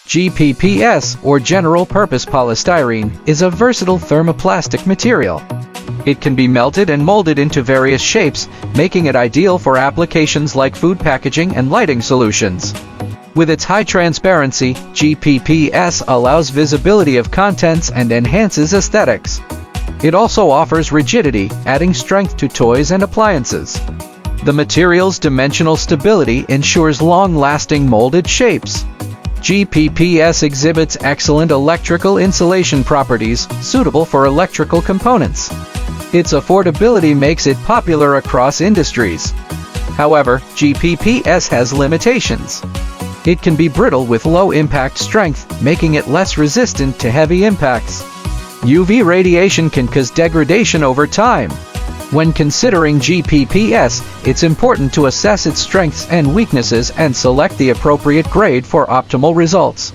GPPS, or General Purpose Polystyrene, is a versatile thermoplastic material. It can be melted and molded into various shapes, making it ideal for applications like food packaging and lighting solutions. With its high transparency, GPPS allows visibility of contents and enhances aesthetics. It also offers rigidity, adding strength to toys and appliances. The material's dimensional stability ensures long-lasting molded shapes. GPPS exhibits excellent electrical insulation properties, suitable for electrical components. Its affordability makes it popular across industries. However, GPPS has limitations. It can be brittle with low impact strength, making it less resistant to heavy impacts. UV radiation can cause degradation over time. When considering GPPS, it's important to assess its strengths and weaknesses and select the appropriate grade for optimal results.